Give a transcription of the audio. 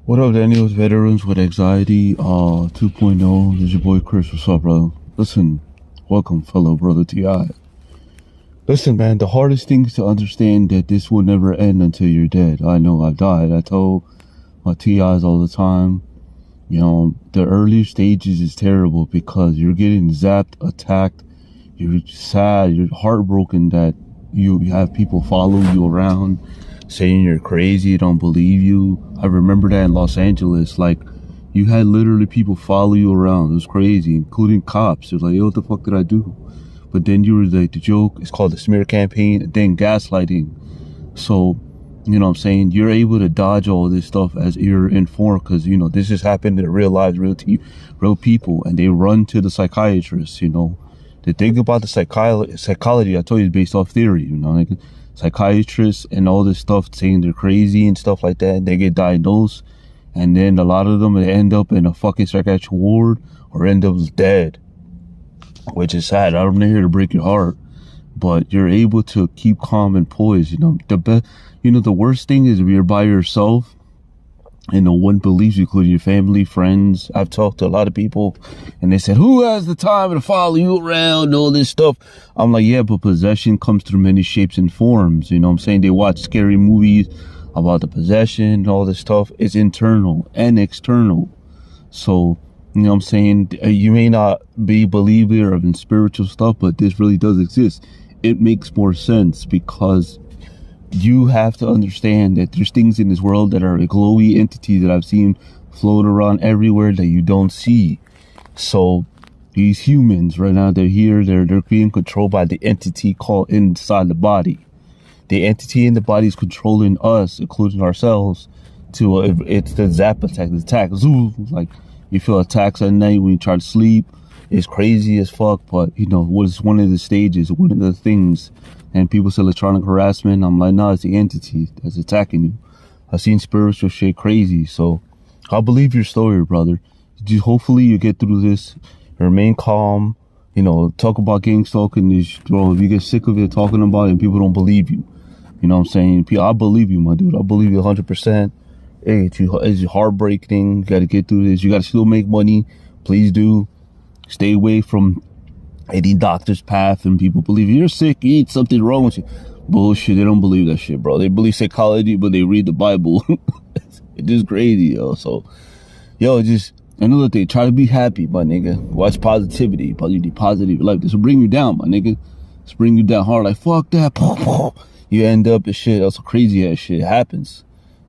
What up, Daniels? Veterans with Anxiety 2.0. This is your boy Chris. What's up, brother? Listen, welcome, fellow brother T.I. Listen, man, the hardest thing is to understand that this will never end until you're dead. I know I've died. I told my T.I.s all the time, you know, the early stages is terrible because you're getting zapped, attacked, you're sad, you're heartbroken that you have people follow you around saying you're crazy, don't believe you. I remember that in Los Angeles, like, you had literally people follow you around. It was crazy, including cops. They're like, yo, what the fuck did I do? But then you were like, the joke is called the smear campaign, and then gaslighting. So, you know what I'm saying? You're able to dodge all this stuff as you're informed because, you know, this has happened in real lives, real people, and they run to the psychiatrists, you know. The thing about the psychology, I told you, is based off theory, you know, like psychiatrists and all this stuff saying they're crazy and stuff like that, and they get diagnosed, and then a lot of them end up in a fucking psychiatric ward or end up dead, which is sad. I'm not here to break your heart, but you're able to keep calm and poised. You know, the worst thing is if you're by yourself and no one believes you, including your family, friends. I've talked to a lot of people and they said, who has the time to follow you around and all this stuff? I'm like, yeah, but possession comes through many shapes and forms. You know what I'm saying? They watch scary movies about the possession and all this stuff. It's internal and external. So, you know what I'm saying? You may not be a believer in spiritual stuff, but this really does exist. It makes more sense because you have to understand that there's things in this world that are glowy entities that I've seen float around everywhere that you don't see. So these humans right now, they're here, they're being controlled by the entity called inside the body. The entity in the body is controlling us, including ourselves, to it's the zap attack, the attack. Zoo, like you feel attacks at night when you try to sleep. It's crazy as fuck, but you know, what's one of the stages, one of the things. And people say electronic harassment. I'm like, no, it's the entity that's attacking you. I've seen spiritual shit crazy. So I believe your story, brother. Hopefully you get through this. Remain calm. You know, talk about gang stalking. Bro, if you get sick of it talking about it and people don't believe you. You know what I'm saying? I believe you, my dude. I believe you 100%. Hey, it's a heartbreak thing. You got to get through this. You got to still make money. Please do. Stay away from any doctor's path, and people believe you're sick, you eat something wrong with you. Bullshit, they don't believe that shit, bro. They believe psychology, but they read the Bible. It's just crazy, yo. So, yo, just another thing, try to be happy, my nigga. Watch positivity, positive life. This will bring you down, my nigga. This bring you down hard, like, fuck that. You end up in shit, that's crazy ass shit. It happens.